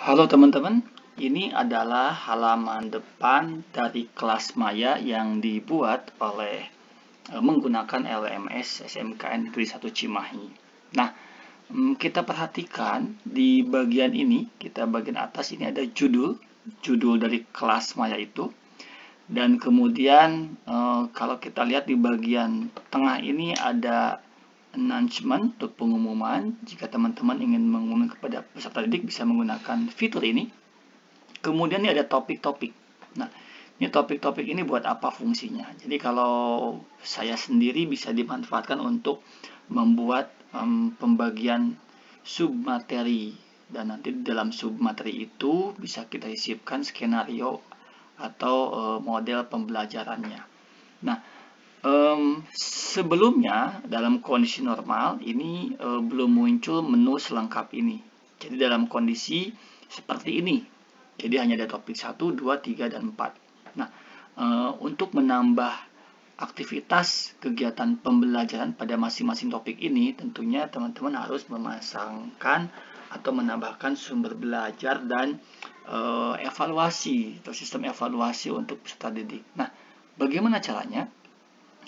Halo teman-teman, ini adalah halaman depan dari kelas Maya yang dibuat oleh menggunakan LMS SMKN Negeri 1 Cimahi. Nah, kita perhatikan di bagian ini, bagian atas ini ada judul dari kelas Maya itu. Dan kemudian kalau kita lihat di bagian tengah ini ada announcement untuk pengumuman. Jika teman-teman ingin mengumumkan kepada peserta didik bisa menggunakan fitur ini. Kemudian ini ada topik-topik. Nah, ini topik-topik ini buat apa fungsinya? Jadi kalau saya sendiri bisa dimanfaatkan untuk membuat pembagian submateri. Dan nanti di dalam submateri itu bisa kita sisipkan skenario atau model pembelajarannya. Nah, sebelumnya dalam kondisi normal ini belum muncul menu selengkap ini. Jadi dalam kondisi seperti ini. Jadi hanya ada topik 1, 2, 3, dan 4. Nah, untuk menambah aktivitas kegiatan pembelajaran pada masing-masing topik ini, tentunya teman-teman harus memasangkan atau menambahkan sumber belajar dan evaluasi atau sistem evaluasi untuk peserta didik. Nah, bagaimana caranya?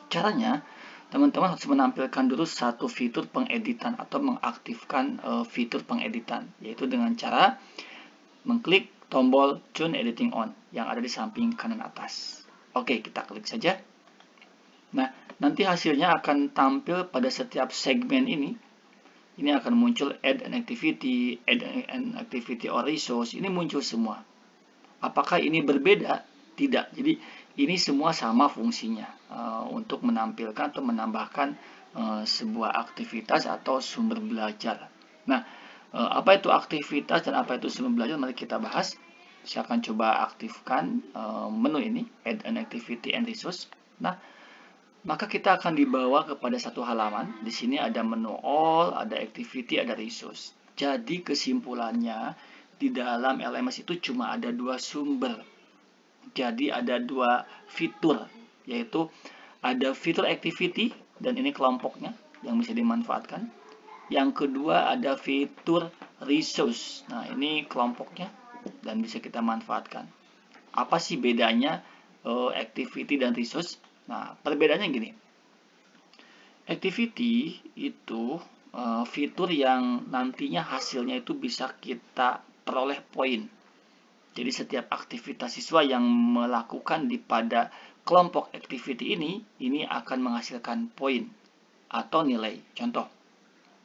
Caranya, teman-teman harus menampilkan dulu satu fitur pengeditan atau mengaktifkan fitur pengeditan, yaitu dengan cara mengklik tombol Turn Editing On yang ada di samping kanan atas. Oke, kita klik saja. Nah, nanti hasilnya akan tampil pada setiap segmen ini. Ini akan muncul Add an Activity, Add an Activity or Resource. Ini muncul semua. Apakah ini berbeda? Tidak. Jadi ini semua sama fungsinya untuk menampilkan atau menambahkan sebuah aktivitas atau sumber belajar. Nah, apa itu aktivitas dan apa itu sumber belajar? Mari kita bahas. Saya akan coba aktifkan menu ini, Add an Activity and Resource. Nah, maka kita akan dibawa kepada satu halaman. Di sini ada menu All, ada Activity, ada Resource. Jadi kesimpulannya di dalam LMS itu cuma ada dua sumber. Jadi ada dua fitur, yaitu ada fitur Activity, dan ini kelompoknya yang bisa dimanfaatkan. Yang kedua ada fitur Resource. Nah, ini kelompoknya dan bisa kita manfaatkan. Apa sih bedanya Activity dan Resource? Nah, perbedaannya gini. Activity itu fitur yang nantinya hasilnya itu bisa kita peroleh poin. Jadi setiap aktivitas siswa yang melakukan pada kelompok activity ini akan menghasilkan poin atau nilai. Contoh,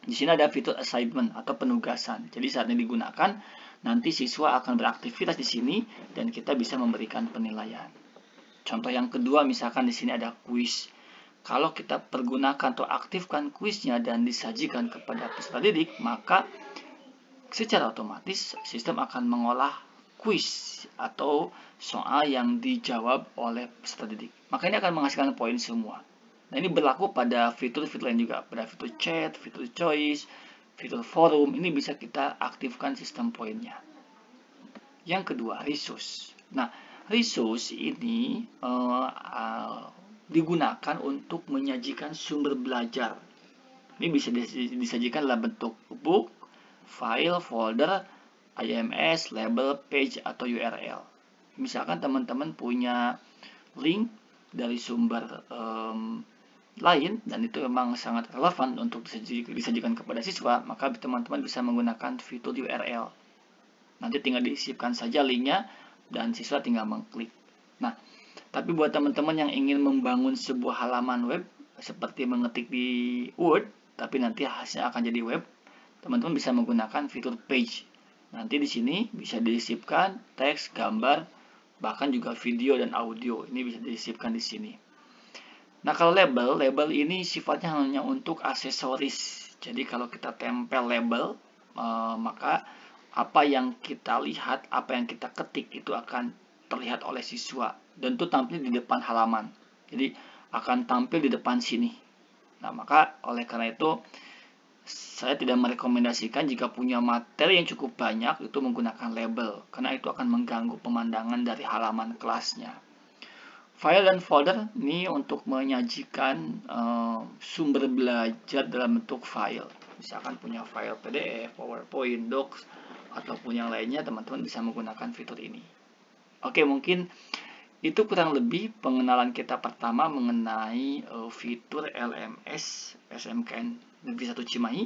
di sini ada fitur assignment atau penugasan. Jadi saat ini digunakan, nanti siswa akan beraktivitas di sini dan kita bisa memberikan penilaian. Contoh yang kedua, misalkan di sini ada kuis. Kalau kita pergunakan atau aktifkan kuisnya dan disajikan kepada peserta didik, maka secara otomatis sistem akan mengolah kuis atau soal yang dijawab oleh peserta didik. Maka ini akan menghasilkan poin semua. Nah, ini berlaku pada fitur-fitur lain juga. Pada fitur chat, fitur choice, fitur forum, ini bisa kita aktifkan sistem poinnya. Yang kedua, resource. Nah, resource ini digunakan untuk menyajikan sumber belajar. Ini bisa disajikan dalam bentuk book, file, folder, IMS, label, page, atau URL. Misalkan teman-teman punya link dari sumber lain dan itu memang sangat relevan untuk disajikan kepada siswa, maka teman-teman bisa menggunakan fitur URL. Nanti tinggal diisipkan saja linknya dan siswa tinggal mengklik. Nah, tapi buat teman-teman yang ingin membangun sebuah halaman web seperti mengetik di Word, tapi nanti hasilnya akan jadi web, teman-teman bisa menggunakan fitur page. Nanti di sini bisa diisipkan teks, gambar, bahkan juga video dan audio. Ini bisa diisipkan di sini. Nah, kalau label ini sifatnya hanya untuk aksesoris. Jadi kalau kita tempel label, maka apa yang kita lihat, apa yang kita ketik itu akan terlihat oleh siswa dan itu tampil di depan halaman. Jadi akan tampil di depan sini. Nah, maka oleh karena itu saya tidak merekomendasikan jika punya materi yang cukup banyak itu menggunakan label karena itu akan mengganggu pemandangan dari halaman kelasnya. File dan folder ini untuk menyajikan sumber belajar dalam bentuk file. Misalkan punya file PDF, PowerPoint, Docs, ataupun yang lainnya, teman-teman bisa menggunakan fitur ini. Oke, mungkin itu kurang lebih pengenalan kita pertama mengenai fitur LMS SMKN Negeri 1 Cimahi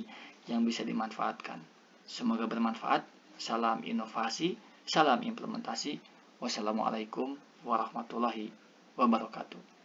yang bisa dimanfaatkan. Semoga bermanfaat. Salam inovasi, salam implementasi. Wassalamualaikum warahmatullahi wabarakatuh.